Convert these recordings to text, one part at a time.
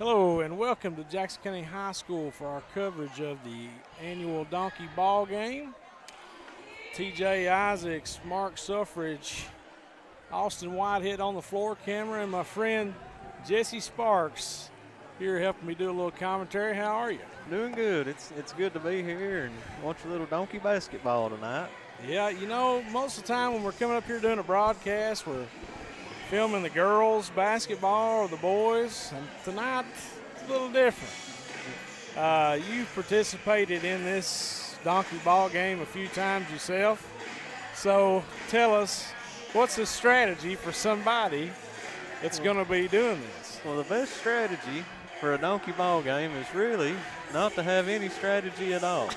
Hello and welcome to Jackson County High School for our coverage of the annual Donkey Ball Game. TJ Isaacs, Mark Suffridge, Austin Whitehead on the floor camera, and my friend Jesse Sparks here helping me do a little commentary. How are you? Doing good. It's good to be here and watch a little donkey basketball tonight. Yeah, you know, most of the time when we're coming up here doing a broadcast, we're filming the girls' basketball or the boys, and tonight it's a little different. You've participated in this donkey ball game a few times yourself, so tell us, what's the strategy for somebody that's going to be doing this? Well, the best strategy for a donkey ball game is really not to have any strategy at all.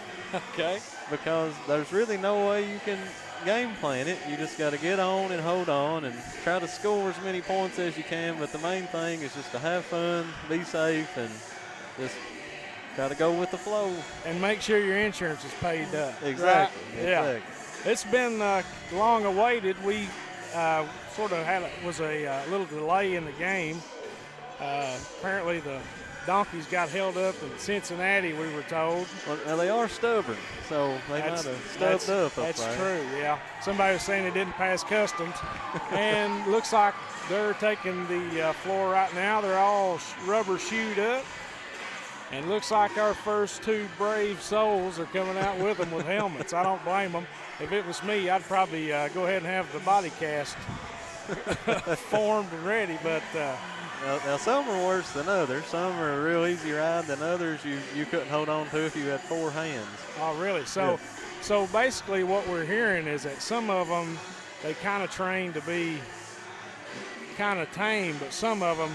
Okay. Because there's really no way you can game plan it. You just got to get on and hold on and try to score as many points as you can. But the main thing is just to have fun, be safe, and just got to go with the flow. And make sure your insurance is paid up. Exactly. Right? Yeah. Exactly. It's been long awaited. We sort of had a little delay in the game. Apparently the Donkeys got held up in Cincinnati, we were told. Well, they are stubborn, so they might have stubbed up That's there. true, yeah. Somebody was saying they didn't pass customs. And looks like they're taking the floor right now. They're all rubber shoed up. And looks like our first two brave souls are coming out with them with helmets. I don't blame them. If it was me, I'd probably go ahead and have the body cast formed and ready, but now some are worse than others. Some are a real easy ride than others you couldn't hold on to if you had four hands. Oh, really? So, so basically what we're hearing is that some of them, they kind of train to be kind of tame, but some of them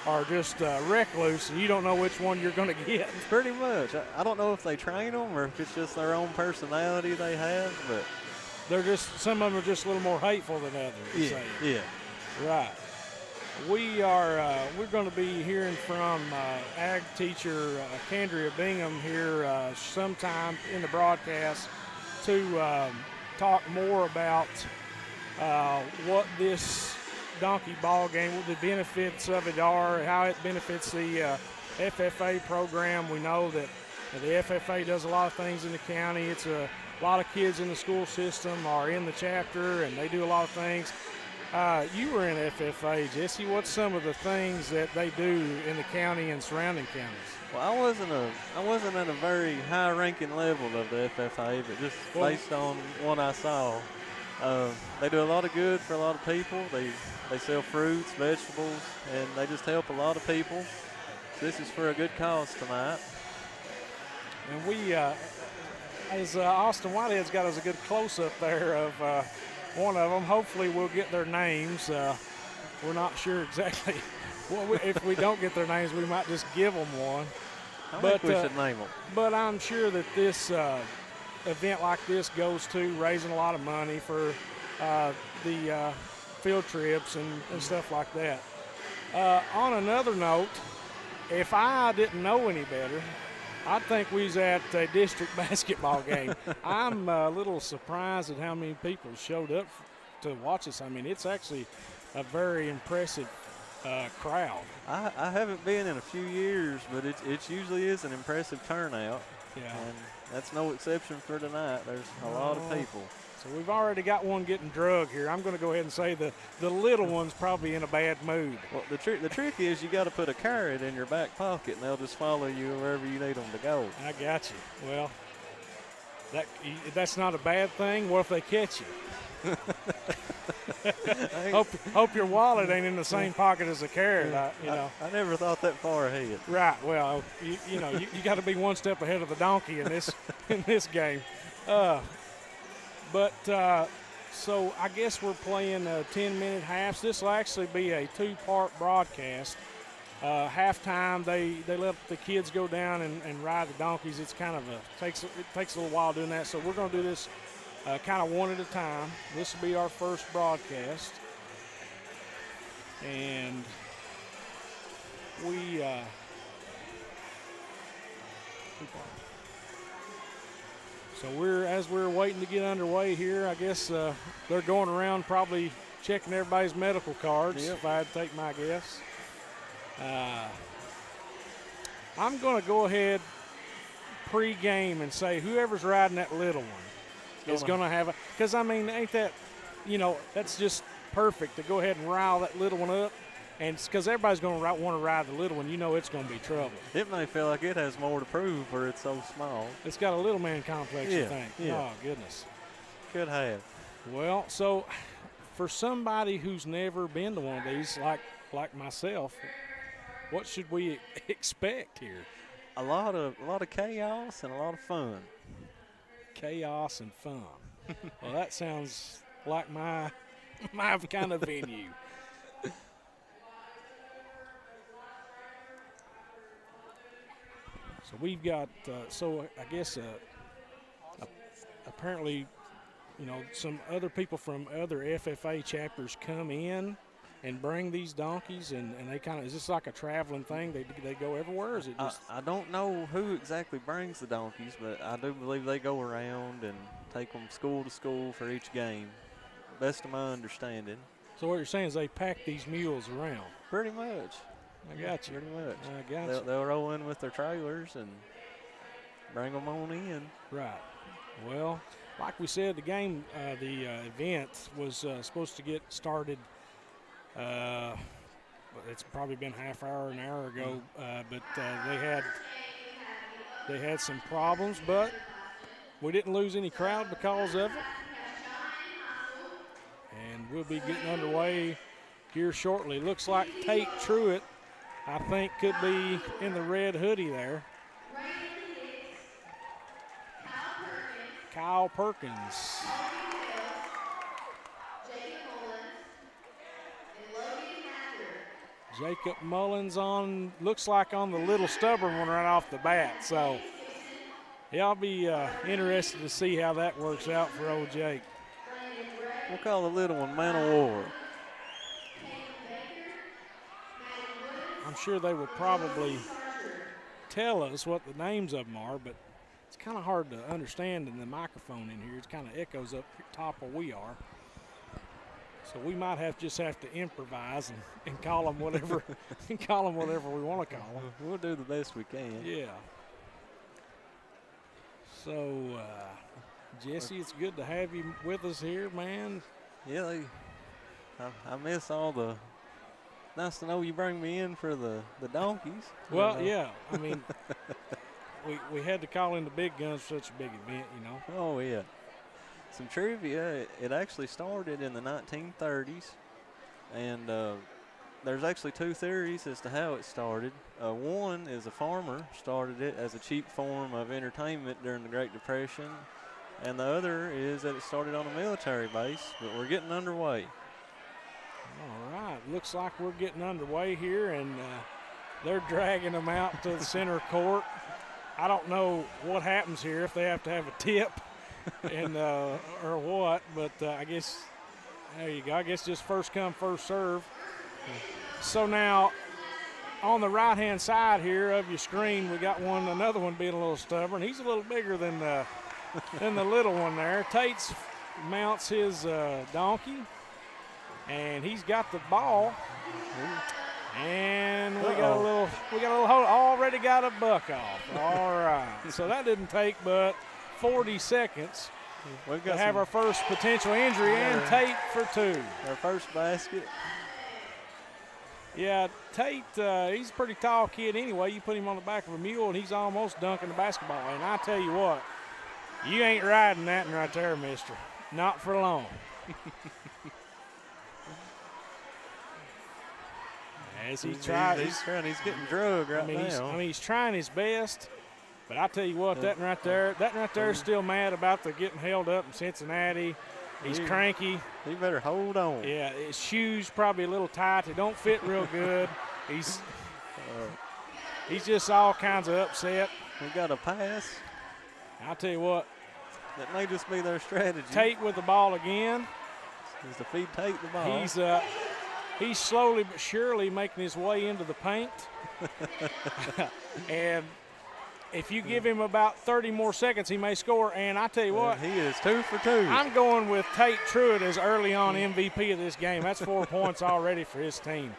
are just recluse, and you don't know which one you're going to get. Pretty much. I don't know if they train them or if it's just their own personality they have, but they're just, some of them are just a little more hateful than others. Yeah. Right. We're going to be hearing from ag teacher Candria Bingham here sometime in the broadcast to talk more about what this donkey ball game, what the benefits of it are, how it benefits the FFA program. We know that the FFA does a lot of things in the county. It's a lot of kids in the school system are in the chapter, and they do a lot of things. You were in FFA, Jesse. What's some of the things that they do in the county and surrounding counties? Well, I wasn't at a very high-ranking level of the FFA, but just based on what I saw, they do a lot of good for a lot of people. They sell fruits, vegetables, and they just help a lot of people. So this is for a good cause tonight. And we, as Austin Whitehead's got us a good close-up there of one of them. Hopefully we'll get their names. We're not sure exactly. If we don't get their names, we might just give them one. I think we should name them. But I'm sure that this event like this goes to raising a lot of money for the field trips and stuff like that. On another note, if I didn't know any better, I think we was at a district basketball game. I'm a little surprised at how many people showed up to watch us. I mean, it's actually a very impressive crowd. I haven't been in a few years, but it usually is an impressive turnout. Yeah. And that's no exception for tonight. There's a lot of people. So we've already got one getting drugged here. I'm going to go ahead and say the little one's probably in a bad mood. Well, the trick is you got to put a carrot in your back pocket, and they'll just follow you wherever you need them to go. I got you. Well, that's not a bad thing. What if they catch you? hope your wallet ain't in the same pocket as a carrot. I never thought that far ahead. Right. Well, you got to be one step ahead of the donkey in this game. So I guess we're playing 10-minute halves. This will actually be a two-part broadcast. Halftime, they let the kids go down and ride the donkeys. It's kind of it takes a little while doing that. So we're going to do this kind of one at a time. This will be our first broadcast, and we. So as we're waiting to get underway here, I guess they're going around probably checking everybody's medical cards, if I had to take my guess. I'm going to go ahead pre-game and say whoever's riding that little one is going to have a – because, I mean, ain't that – that's just perfect to go ahead and rile that little one up. And because everybody's going to want to ride the little one, it's going to be trouble. It may feel like it has more to prove where it's so small. It's got a little man complex, you think. Yeah. Oh, goodness. Could have. Well, so for somebody who's never been to one of these, like myself, what should we expect here? A lot of chaos and a lot of fun. Chaos and fun. Well, that sounds like my kind of venue. So we've got, I guess apparently, some other people from other FFA chapters come in and bring these donkeys, and they kind of, is this like a traveling thing? They go everywhere, or is it just? I don't know who exactly brings the donkeys, but I do believe they go around and take them school to school for each game, best of my understanding. So what you're saying is they pack these mules around? Pretty much. I got you. Pretty much. I got you. They'll roll in with their trailers and bring them on in. Right. Well, like we said, the event was supposed to get started. It's probably been an hour ago, but they had some problems, but we didn't lose any crowd because of it. And we'll be getting underway here shortly. Looks like Tate Truitt, I think, could be in the red hoodie there. Kyle Perkins. Jacob Mullins looks like on the little stubborn one right off the bat. So, yeah, I'll be interested to see how that works out for old Jake. We'll call the little one Man of War. I'm sure they will probably tell us what the names of them are, but it's kind of hard to understand in the microphone in here. It kind of echoes up top where we are. So we might just have to improvise and call them whatever we want to call them. We'll do the best we can. Yeah. So, Jesse, it's good to have you with us here, man. Yeah, I miss all the. Nice to know you bring me in for the donkeys. Well, yeah. I mean, we had to call in the big guns for such a big event, Oh, yeah. Some trivia, it actually started in the 1930s, and there's actually two theories as to how it started. One is a farmer started it as a cheap form of entertainment during the Great Depression, and the other is that it started on a military base, but we're getting underway. All right, looks like we're getting underway here, and they're dragging them out to the center court. I don't know what happens here, if they have to have a tip and or what, but I guess there you go. I guess just first come, first serve. So now on the right-hand side here of your screen, we got another one being a little stubborn. He's a little bigger than the little one there. Tate's mounts his donkey, and he's got the ball. And we got a little hold, already got a buck off. All right. So that didn't take but 40 seconds to have our first potential injury, and Tate for two. Our first basket. Yeah, Tate, he's a pretty tall kid anyway. You put him on the back of a mule, and he's almost dunking the basketball. And I tell you what, you ain't riding that one right there, mister. Not for long. As he tries, he's getting drugged right now. I mean, he's trying his best, but I tell you what, that right there is still mad about the getting held up in Cincinnati. He's cranky. He better hold on. Yeah, his shoes probably a little tight. They don't fit real good. He's just all kinds of upset. We got a pass. I'll tell you what. That may just be their strategy. Tate with the ball again. Is to feed Tate the ball. He's slowly but surely making his way into the paint. And if you give him about 30 more seconds, he may score. And I tell you what. He is 2 for 2. I'm going with Tate Truitt as early on MVP of this game. That's 4 points already for his team.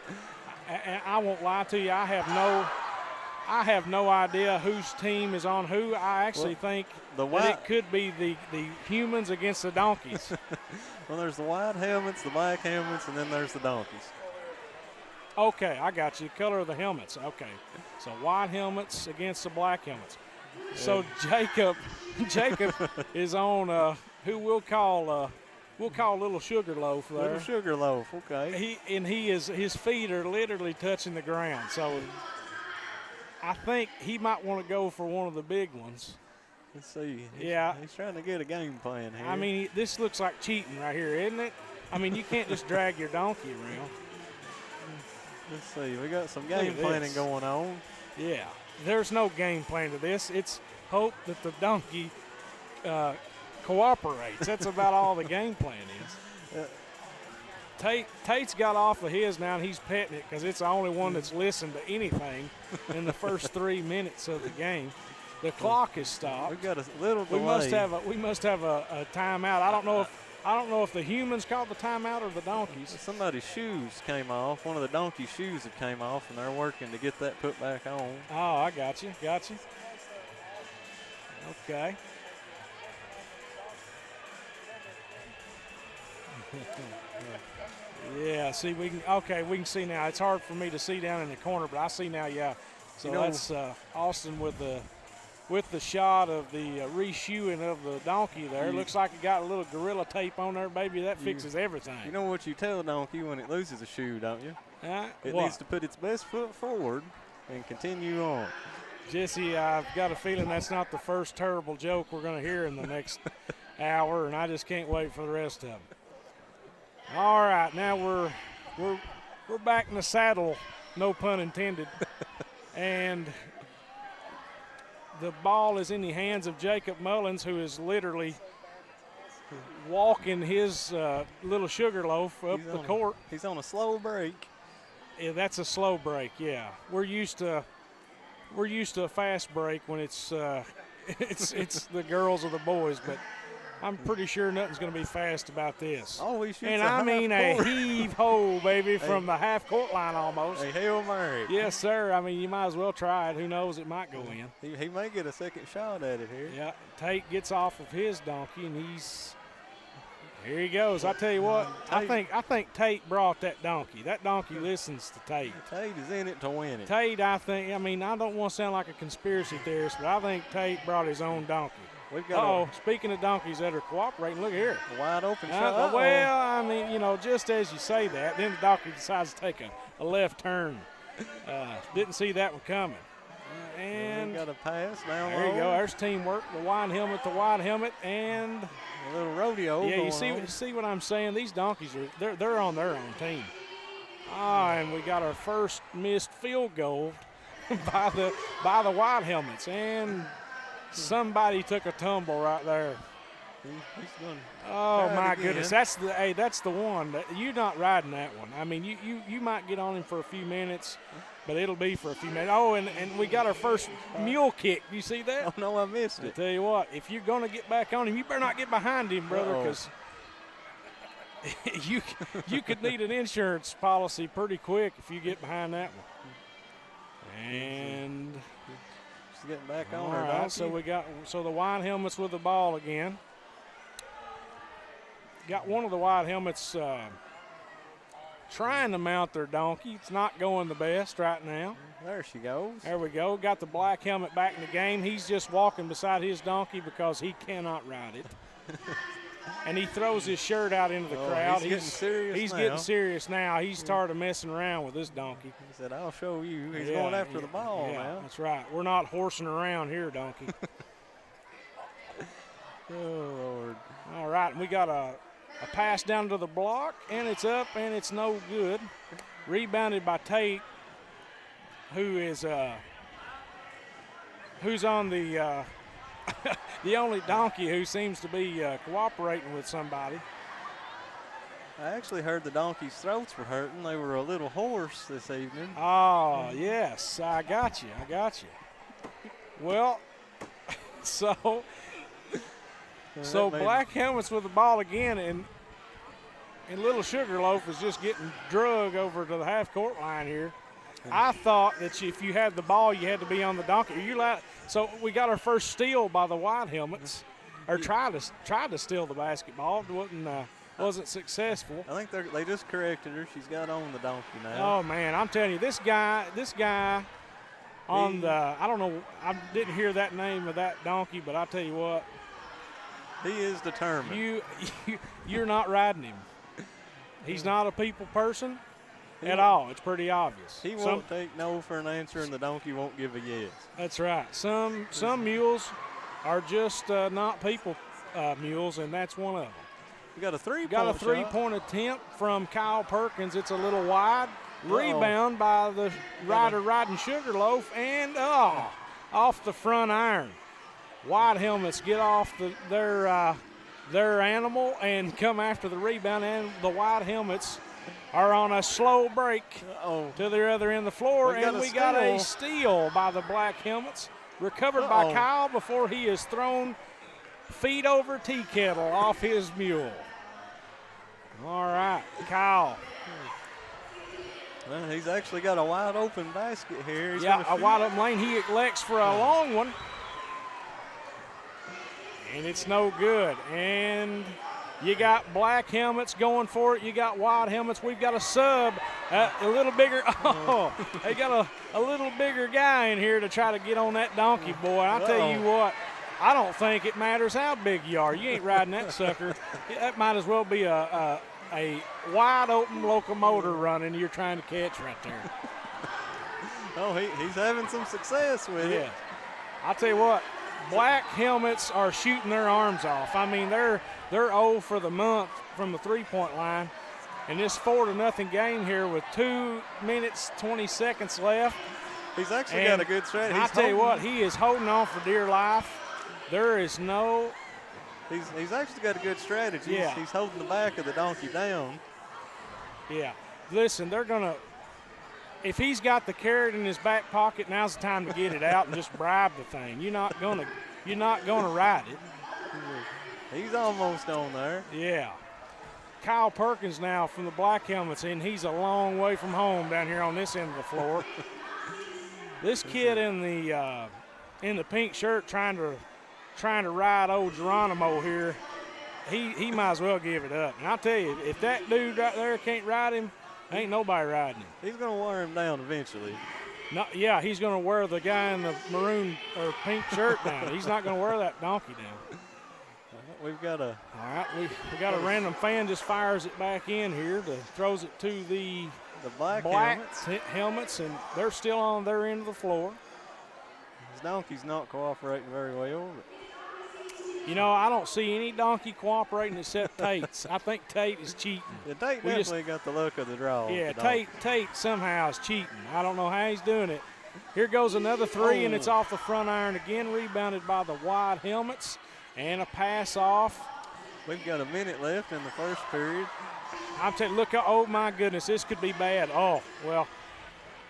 And I won't lie to you. I have I have no idea whose team is on who. I actually think that it could be the humans against the donkeys. Well, there's the white helmets, the black helmets, and then there's the donkeys. Okay, I got you. Color of the helmets. Okay, so white helmets against the black helmets. Yeah. So Jacob is on who we'll call Little Sugarloaf there. Little Sugarloaf, okay. His feet are literally touching the ground. So I think he might want to go for one of the big ones. Let's see. Yeah. He's trying to get a game plan here. I mean, this looks like cheating right here, isn't it? I mean, you can't just drag your donkey around. Let's see. We got some game planning going on. Yeah. There's no game plan to this. It's hope that the donkey cooperates. That's about all the game plan is. Tate's got off of his now, and he's petting it because it's the only one that's listened to anything in the first 3 minutes of the game. The clock is stopped. We've got a little delay. We must have a timeout. I don't know if the humans called the timeout or the donkeys. Somebody's shoes came off. One of the donkey's shoes have came off, and they're working to get that put back on. Oh, I got you. Okay. Yeah, see, we can see now. It's hard for me to see down in the corner, but I see now, yeah. So that's Austin with the shot of the reshoeing of the donkey there. Looks like it got a little Gorilla Tape on there, baby. That fixes everything. You know what you tell a donkey when it loses a shoe, don't you? It needs to put its best foot forward and continue on. Jesse, I've got a feeling that's not the first terrible joke we're going to hear in the next hour, and I just can't wait for the rest of them. All right, now we're back in the saddle, no pun intended, and the ball is in the hands of Jacob Mullins, who is literally walking his Little Sugarloaf up the court. He's on a slow break. Yeah, that's a slow break. Yeah, we're used to a fast break when it's it's the girls or the boys, but I'm pretty sure nothing's going to be fast about this. Oh, he shoots and I mean a heave-ho, baby, from the half-court line almost. A Hail Mary. Yes, sir. I mean, you might as well try it. Who knows? It might go in. He may get a second shot at it here. Yeah, Tate gets off of his donkey, and here he goes. I tell you what, I think Tate brought that donkey. That donkey listens to Tate. Tate is in it to win it. Tate, I don't want to sound like a conspiracy theorist, but I think Tate brought his own donkey. Speaking of donkeys that are cooperating, look here. A wide open shot. Well, I mean, just as you say that, then the donkey decides to take a left turn. Didn't see that one coming. And we got a pass now. There you go. There's teamwork. The wide helmet, and a little rodeo. Yeah, you see what I'm saying? These donkeys they're on their own team. And we got our first missed field goal by the wide helmets, and somebody took a tumble right there. He's going. Oh my goodness, that's the one. You're not riding that one. I mean, you might get on him for a few minutes, but it'll be for a few minutes. Oh, and we got our first mule kick. You see that? Oh no, I missed it. I tell you what, if you're gonna get back on him, you better not get behind him, brother, because you could need an insurance policy pretty quick if you get behind that one. And she's getting back on her. All right, so the wide helmets with the ball again. Got one of the wide helmets trying to mount their donkey. It's not going the best right now. There she goes. There we go. Got the black helmet back in the game. He's just walking beside his donkey because he cannot ride it. And he throws his shirt out into the crowd. He's getting serious now. He's tired of messing around with this donkey. He said, I'll show you. He's going after the ball now. That's right. We're not horsing around here, donkey. Oh, Lord. All right, and we got a pass down to the block, and it's up, and it's no good. Rebounded by Tate, who's on the the only donkey who seems to be cooperating with somebody. I actually heard the donkeys' throats were hurting. They were a little hoarse this evening. Oh, yes, I got you. Well, so black helmets with the ball again, and Little Sugarloaf is just getting drug over to the half-court line here. I thought that if you had the ball, you had to be on the donkey. So we got our first steal by the white helmets, or tried to steal the basketball. Wasn't successful. I think they just corrected her. She's got on the donkey now. Oh man, I'm telling you, this guy on I don't know, I didn't hear that name of that donkey, but I tell you what, he is determined. You're not riding him. He's not a people person at all. It's pretty obvious. He won't take no for an answer, and the donkey won't give a yes. That's right. Some mules are just not people mules, and that's one of them. We got a three-point attempt from Kyle Perkins. It's a little wide. Rebound by the rider riding Sugarloaf, and off the front iron. White helmets get off their animal and come after the rebound, and the white helmets are on a slow break to their other end of the floor, we got a steal by the black helmets, recovered by Kyle before he is thrown feet over tea kettle off his mule. All right, Kyle. Well, he's actually got a wide open basket here. A wide open lane. He elects for a long one. And it's no good. And you got black helmets going for it. You got white helmets. We've got a sub, a little bigger. They got a little bigger guy in here to try to get on that donkey, boy. I tell you what, I don't think it matters how big you are. You ain't riding that sucker. That might as well be a wide open locomotive running you're trying to catch right there. He's having some success with it. I tell you what, black helmets are shooting their arms off. I mean, they're 0 for the month from the three-point line. And this 4-0 game here with 2 minutes, 20 seconds left. He's actually got a good strategy. I tell you what, he is holding on for dear life. There is no... He's actually got a good strategy. Yeah. He's holding the back of the donkey down. Yeah. Listen, they're going to... If he's got the carrot in his back pocket, now's the time to get it out and just bribe the thing. You're not gonna ride it. He's almost on there. Yeah. Kyle Perkins now from the black helmets, and he's a long way from home down here on this end of the floor. This kid in the pink shirt trying to ride old Geronimo here, he might as well give it up. And I'll tell you, if that dude right there can't ride him, ain't nobody riding him. He's going to wear him down eventually. No, yeah, he's going to wear the guy in the maroon or pink shirt down. He's not going to wear that donkey down. We've got a... All right, we got a random fan just fires it back in here, throws it to the black helmets, and they're still on their end of the floor. His donkey's not cooperating very well. You know, I don't see any donkey cooperating except Tate's. I think Tate is cheating. Yeah, Tate definitely got the luck of the draw. Yeah, Tate somehow is cheating. I don't know how he's doing it. Here goes another three, and it's off the front iron again, rebounded by the white helmets, and a pass off. We've got a minute left in the first period. I'm telling you, look, oh my goodness, this could be bad. Oh, well,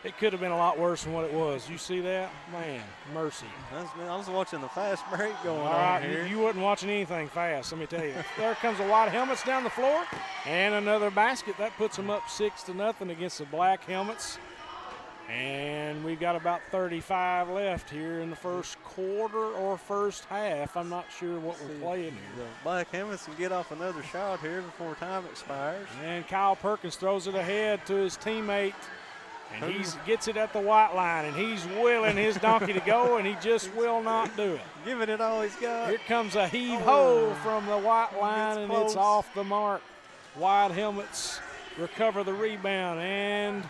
it could have been a lot worse than what it was. You see that? Man, mercy. I was watching the fast break going on here. You wasn't watching anything fast, let me tell you. There comes the white helmets down the floor, and another basket. That puts them up 6-0 against the black helmets. And we've got about 35 left here in the first quarter or first half. I'm not sure what we're playing here. The black helmets can get off another shot here before time expires. And Kyle Perkins throws it ahead to his teammate. And he gets it at the white line, and he's willing his donkey to go, and he just will not do it. Giving it all he's got. Here comes a heave-ho from the white line, and it's off the mark. White helmets recover the rebound, and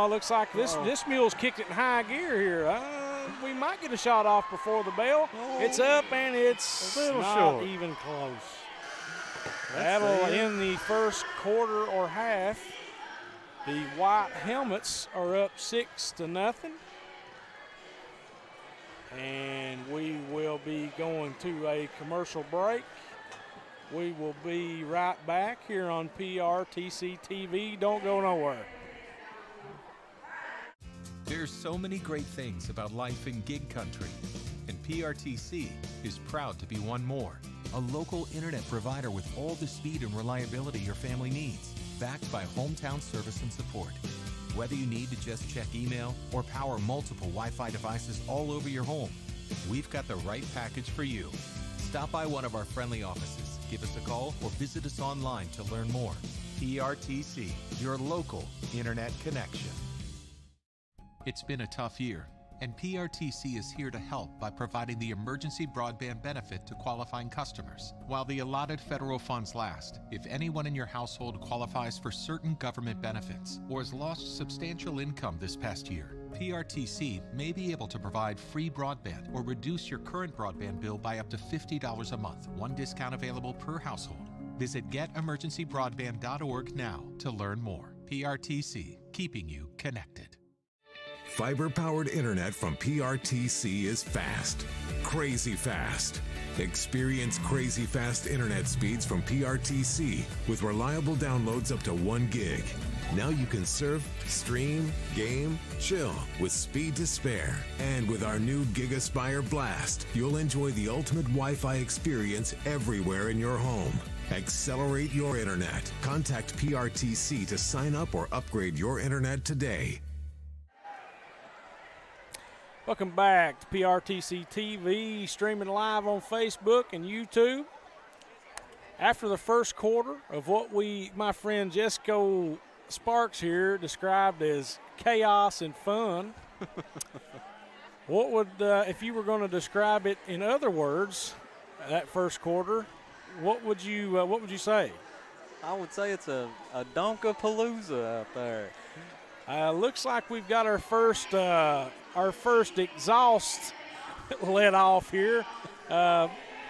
looks like this mule's kicked it in high gear here. We might get a shot off before the bell. It's up, and it's not short. even close. That'll end the first quarter or half. The white helmets are up 6-0. And we will be going to a commercial break. We will be right back here on PRTC TV. Don't go nowhere. There's so many great things about life in gig country, and PRTC is proud to be one more. A local internet provider with all the speed and reliability your family needs, backed by hometown service and support. Whether you need to just check email or power multiple Wi-Fi devices all over your home, we've got the right package for you. Stop by one of our friendly offices, give us a call, or visit us online to learn more. PRTC, your local internet connection. It's been a tough year, and PRTC is here to help by providing the emergency broadband benefit to qualifying customers. While the allotted federal funds last, if anyone in your household qualifies for certain government benefits or has lost substantial income this past year, PRTC may be able to provide free broadband or reduce your current broadband bill by up to $50 a month, one discount available per household. Visit getemergencybroadband.org now to learn more. PRTC, keeping you connected. Fiber-powered internet from PRTC is fast, crazy fast. Experience crazy fast internet speeds from PRTC with reliable downloads up to 1 gig. Now you can surf, stream, game, chill with speed to spare. And with our new GigaSpire Blast, you'll enjoy the ultimate Wi-Fi experience everywhere in your home. Accelerate your internet. Contact PRTC to sign up or upgrade your internet today. Welcome back to PRTC TV, streaming live on Facebook and YouTube. After the first quarter of what my friend Jesco Sparks here described as chaos and fun, what would, if you were going to describe it in other words, that first quarter, what would you say? I would say it's a Donkapalooza out there. Looks like we've got our first exhaust let off here. Might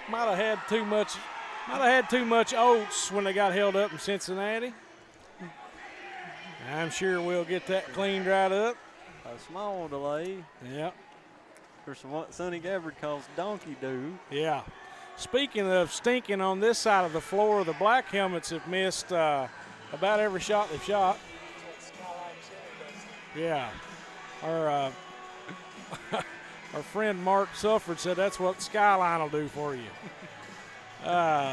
have had too much oats when they got held up in Cincinnati. I'm sure we'll get that cleaned right up. A small delay. Yeah. There's what Sonny Gabbard calls donkey do. Yeah. Speaking of stinking on this side of the floor, the black helmets have missed about every shot they've shot. Yeah. Our friend Mark Sufford said that's what Skyline will do for you.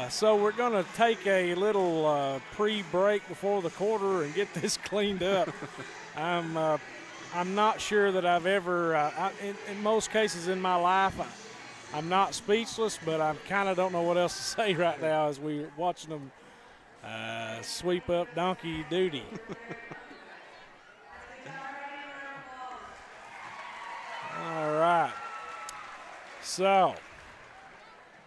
So we're going to take a little pre-break before the quarter and get this cleaned up. I'm not sure that I've ever, in most cases in my life, I'm not speechless, but I kind of don't know what else to say right now as we're watching them sweep up donkey duty. All right. So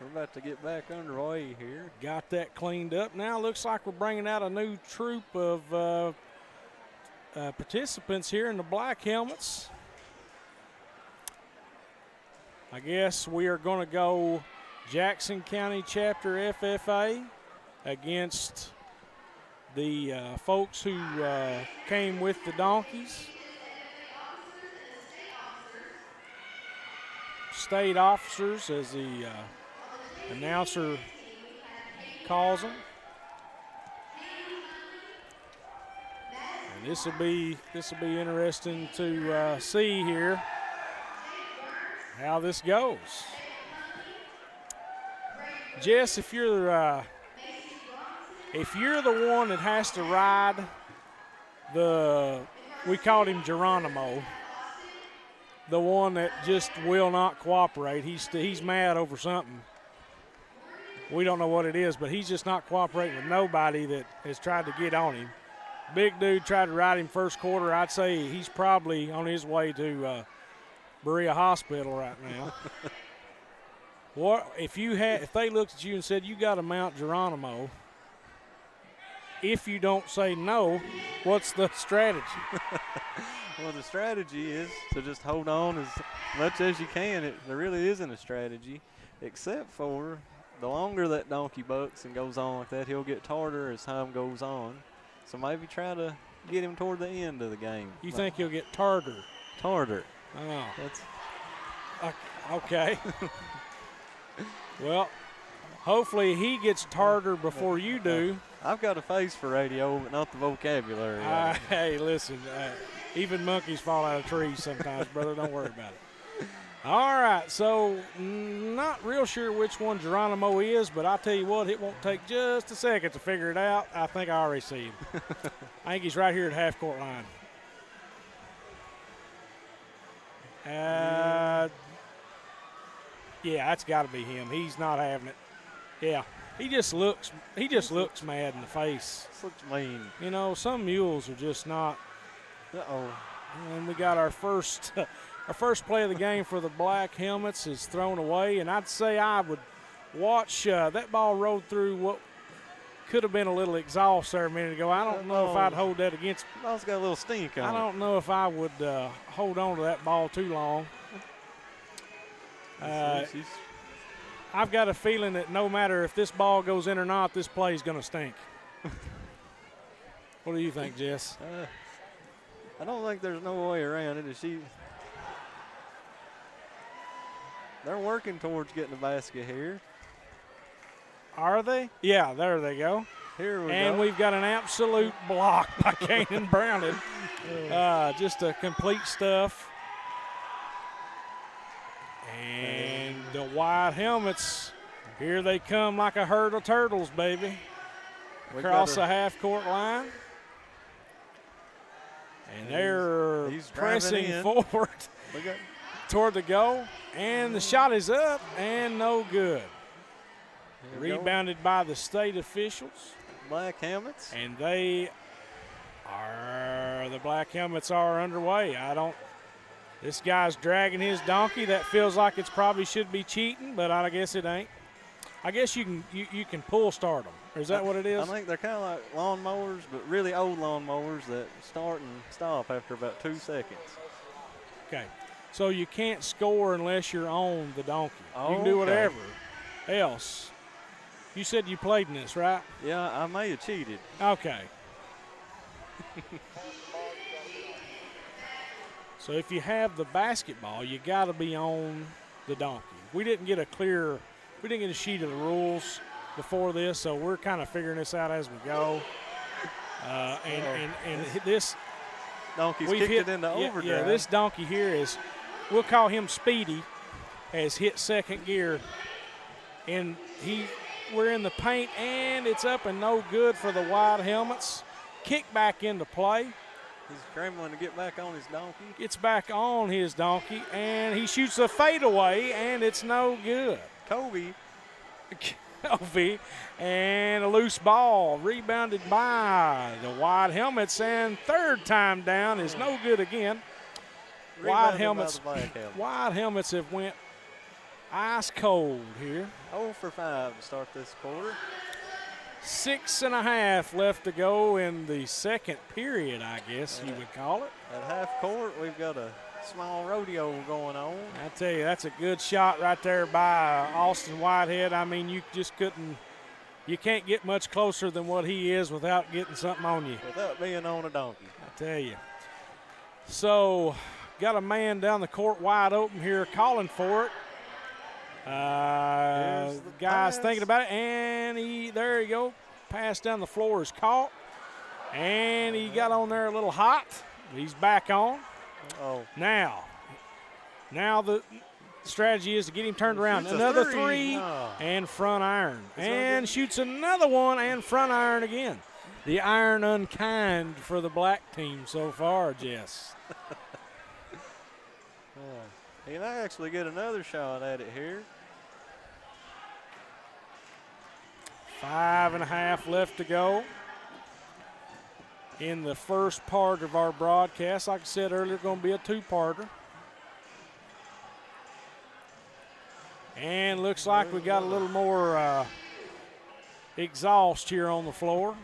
we're about to get back underway here. Got that cleaned up. Now looks like we're bringing out a new troop of participants here in the black helmets. I guess we are going to go Jackson County Chapter FFA against the folks who came with the donkeys. State officers, as the announcer calls them. And this will be interesting to see here how this goes. Jess, if you're the one that has to ride we called him Geronimo, the one that just will not cooperate. He's mad over something. We don't know what it is, but he's just not cooperating with nobody that has tried to get on him. Big dude tried to ride him first quarter. I'd say he's probably on his way to Berea Hospital right now. What if they looked at you and said you got to mount Geronimo? If you don't say no, what's the strategy? Well, the strategy is to just hold on as much as you can. There really isn't a strategy, except for the longer that donkey bucks and goes on like that, he'll get tarder as time goes on. So maybe try to get him toward the end of the game. You think he'll get tarder? Tarder. Oh. That's okay. Well, hopefully he gets tarder before you do. I've got a face for radio, but not the vocabulary. Hey, listen, even monkeys fall out of trees sometimes, brother. Don't worry about it. All right, so not real sure which one Geronimo is, but I'll tell you what, it won't take just a second to figure it out. I think I already see him. I think he's right here at half-court line. Yeah, that's got to be him. He's not having it. Yeah, he just looks mad in the face. This looks mean. You know, some mules are just not. Uh-oh. And we got our first play of the game for the black helmets is thrown away, and I'd say I would watch that ball roll through what could have been a little exhaust there a minute ago. I don't know if I'd hold that against. Ball's got a little stink on it. I don't know if I would hold on to that ball too long. I've got a feeling that no matter if this ball goes in or not, this play is going to stink. What do you think, Jess? I don't think there's no way around it. They're working towards getting the basket here. Are they? Yeah, there they go. Here we go. And we've got an absolute block by Kanan Browning. Just a complete stuff. And the white helmets, here they come like a herd of turtles, baby. Across the half-court line. And they're pressing forward toward the goal. And the shot is up and no good. Rebounded by the state officials. Black helmets. And the black helmets are underway. This guy's dragging his donkey. That feels like it's probably should be cheating, but I guess it ain't. I guess you can pull start them. Is that what it is? I think they're kind of like lawnmowers, but really old lawnmowers that start and stop after about 2 seconds. Okay. So you can't score unless you're on the donkey. Oh, you can do whatever else. You said you played in this, right? Yeah, I may have cheated. Okay. So if you have the basketball, you got to be on the donkey. We didn't get a sheet of the rules before this, so we're kind of figuring this out as we go. And this donkey's kicked it into overdrive. Yeah, this donkey here we'll call him Speedy, has hit second gear, and we're in the paint, and it's up and no good for the white helmets. Kick back into play. He's scrambling to get back on his donkey. Gets back on his donkey, and he shoots a fadeaway, and it's no good. Kobe, and a loose ball rebounded by the white helmets, and third time down is no good again. White helmets have went ice cold here. 0 for 5 to start this quarter. 6.5 left to go in the second period, I guess you would call it. At half court, we've got a small rodeo going on. I tell you, that's a good shot right there by Austin Whitehead. I mean, you can't get much closer than what he is without getting something on you. Without being on a donkey. I tell you. So, got a man down the court wide open here calling for it. Guy's thinking about it, and there you go. Pass down the floor is caught, and he got on there a little hot. He's back on. Oh, now the strategy is to get him turned around. Another three and front iron, and shoots another one and front iron again. The iron unkind for the black team so far, Jess. He can actually get another shot at it here. 5.5 left to go in the first part of our broadcast. Like I said earlier, going to be a two-parter. And looks like we got a little more exhaust here on the floor.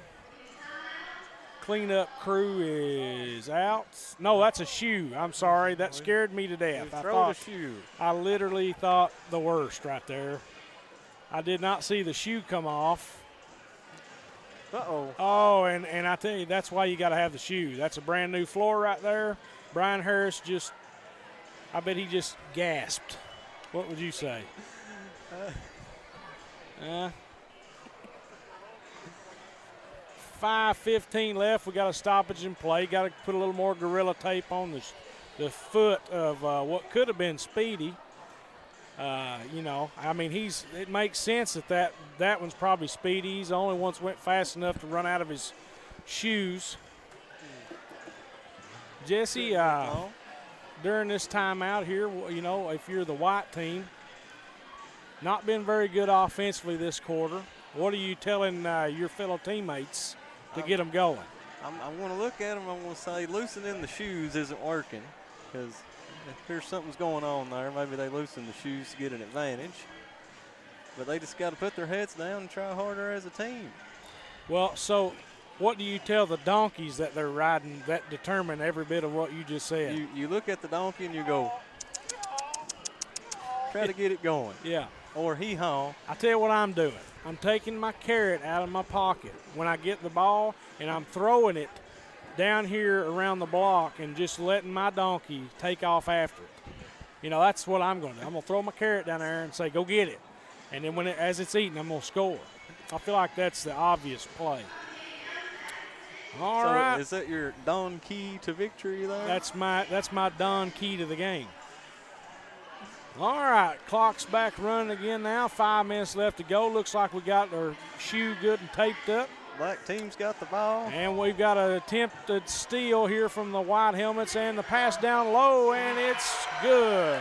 Cleanup crew is out. No, that's a shoe. I'm sorry. That scared me to death. I literally thought the worst right there. I did not see the shoe come off. Uh-oh. Oh, and I tell you, that's why you got to have the shoe. That's a brand new floor right there. Brian Harris I bet he just gasped. What would you say? 5:15 left. We got a stoppage in play. Got to put a little more Gorilla Tape on the foot of what could have been Speedy. I mean, it makes sense that one's probably Speedy. He's the only one that went fast enough to run out of his shoes. Jesse, during this time out here, you know, if you're the white team, not been very good offensively this quarter. What are you telling your fellow teammates to get them going? I'm going to look at them. I'm going to say loosening the shoes isn't working, because if there's something's going on there, maybe they loosen the shoes to get an advantage. But they just got to put their heads down and try harder as a team. Well, so what do you tell the donkeys that they're riding that determine every bit of what you just said? You look at the donkey and you go, try to get it going. Yeah. Or hee-haw. I tell you what I'm doing. I'm taking my carrot out of my pocket when I get the ball, and I'm throwing it down here around the block and just letting my donkey take off after it. You know, that's what I'm going to do. I'm going to throw my carrot down there and say, go get it. And then as it's eating, I'm going to score. I feel like that's the obvious play. All right. Is that your Don key to victory there? That's my Don key to the game. All right, clock's back running again now. 5 minutes left to go. Looks like we got our shoe good and taped up. Black team's got the ball. And we've got an attempted steal here from the white helmets, and the pass down low, and it's good.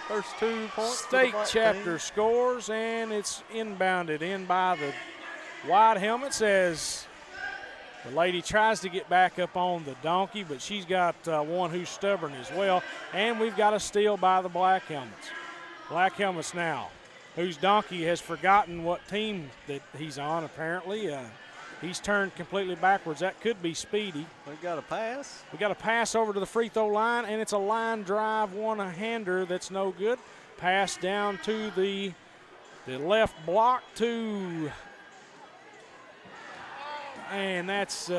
First 2 points. State chapter scores, and it's inbounded in by the white helmets as the lady tries to get back up on the donkey, but she's got one who's stubborn as well. And we've got a steal by the black helmets. Black helmets now, whose donkey has forgotten what team that he's on, apparently. He's turned completely backwards. That could be Speedy. We've got a pass. We got a pass over to the free throw line, and it's a line drive, one-hander that's no good. Pass down to the left block to, and that's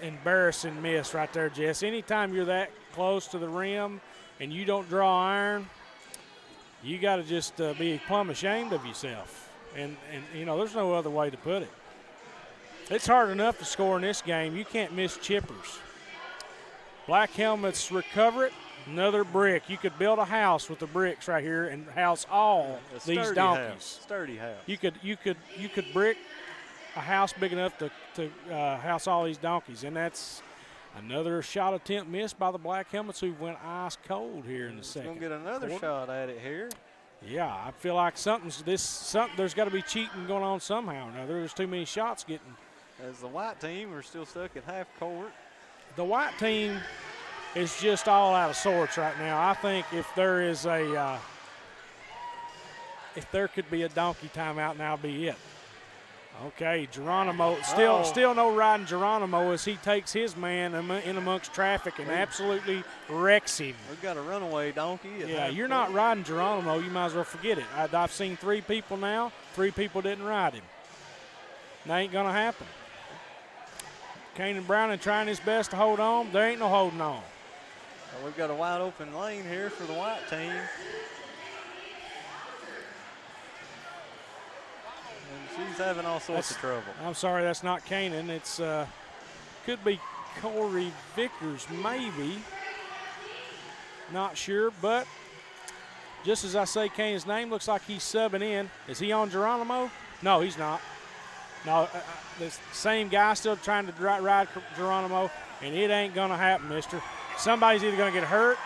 embarrassing miss right there, Jess. Anytime you're that close to the rim and you don't draw iron, you got to just be plumb ashamed of yourself. And you know, there's no other way to put it. It's hard enough to score in this game. You can't miss chippers. Black helmets recover it. Another brick. You could build a house with the bricks right here and house all these donkeys. Sturdy house. You could brick a house big enough to house all these donkeys, and that's another shot attempt missed by the black helmets, who went ice cold here in the second. Gonna get another shot at it here. Yeah, I feel like there's got to be cheating going on somehow or another. There's too many shots getting. As the white team are still stuck at half court. The white team is just all out of sorts right now. I think if there is if there could be a donkey timeout, now be it. Okay, Geronimo, still no riding Geronimo as he takes his man in amongst traffic and absolutely wrecks him. We've got a runaway donkey. Yeah, you're not riding Geronimo. You might as well forget it. I've seen 3 people now. 3 people didn't ride him. That ain't going to happen. Kanan Browning trying his best to hold on. There ain't no holding on. Well, we've got a wide open lane here for the white team. And she's having all sorts of trouble. I'm sorry, that's not Kanan. It's could be Corey Vickers, maybe. Not sure, but just as I say Kanan's name, looks like he's subbing in. Is he on Geronimo? No, he's not. No, the same guy still trying to ride Geronimo, and it ain't going to happen, mister. Somebody's either going to get hurt.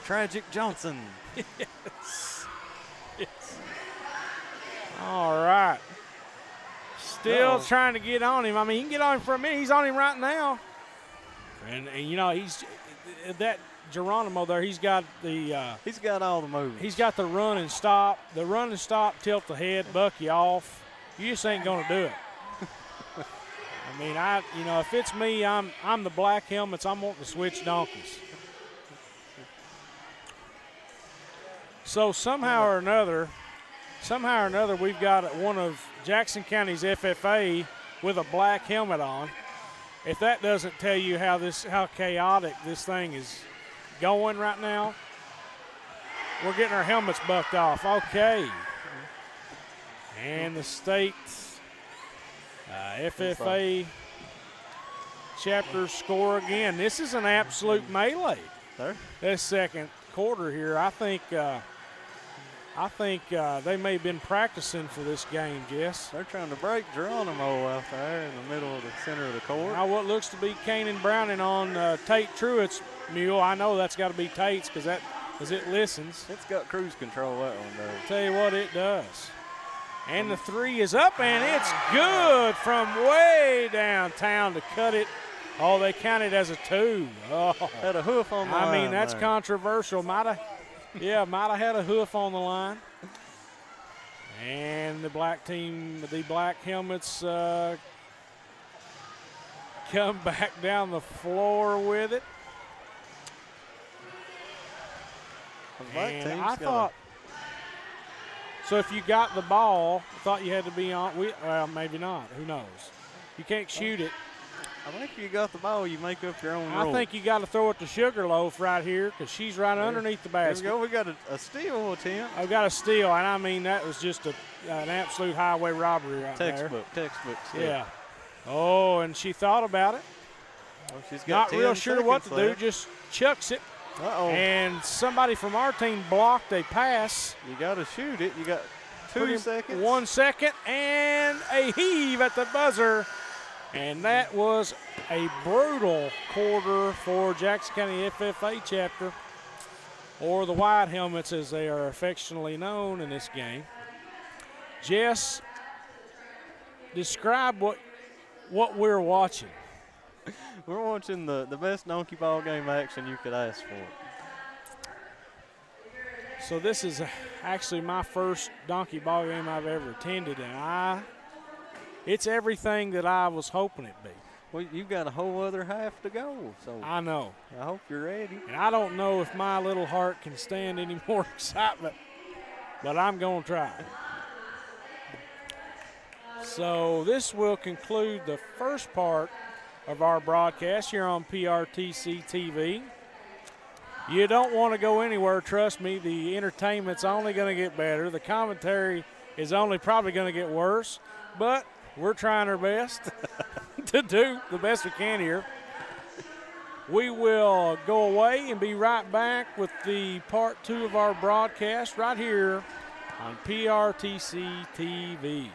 Tragic Johnson. Yes. All right. Still trying to get on him. I mean, he can get on him for a minute. He's on him right now. And you know, he's that Geronimo there, he's got the he's got all the moves. He's got the run and stop. The run and stop, tilt the head, buck you off. You just ain't gonna do it. I mean, if it's me, I'm the black helmets. I'm wanting to switch donkeys. So somehow or another, we've got one of Jackson County's FFA with a black helmet on. If that doesn't tell you how chaotic this thing is going right now, we're getting our helmets bucked off. Okay. And the state FFA chapters score again. This is an absolute melee. This second quarter here, I think I think they may have been practicing for this game, Jess. They're trying to break Geronimo out there in the middle of the center of the court. Now what looks to be Kanan Browning on Tate Truitt's mule. I know that's got to be Tate's because it listens. It's got cruise control, that one does. Tell you what, it does. And the three is up, and it's good from way downtown to cut it. Oh, they counted as a 2. Oh. Had a hoof on the line. I mean, that's there. controversial. Might have had a hoof on the line. And the black team, the black helmets come back down the floor with it. The black And team's I thought, so if you got the ball, I thought you had to be on, well, maybe not. Who knows? You can't shoot it. I think if you got the ball, you make up your own I rule. think you got to throw it to Sugarloaf right here because she's right underneath the basket. Here we go. We got a steal attempt. I've got a steal, and I mean that was just an absolute highway robbery right Textbook steal. Yeah. Oh, and she thought about it. Well, she's got Not real sure what to left. do, just chucks it. Uh-oh. And somebody from our team blocked a pass. You got to shoot it. You got 2 seconds. 1 second, and a heave at the buzzer. And that was a brutal quarter for Jackson County FFA chapter, or the White Helmets as they are affectionately known in this game. Jess, describe what we're watching. We're watching the best donkey ball game action you could ask for. So this is actually my first donkey ball game I've ever attended, and it's everything that I was hoping it'd be. Well, you got a whole other half to go, so I know. I hope you're ready. And I don't know if my little heart can stand any more excitement, but I'm going to try. So this will conclude the first part of our broadcast here on PRTC TV. You don't want to go anywhere, trust me. The entertainment's only going to get better. The commentary is only probably going to get worse, but we're trying our best to do the best we can here. We will go away and be right back with the part 2 of our broadcast right here on PRTC TV.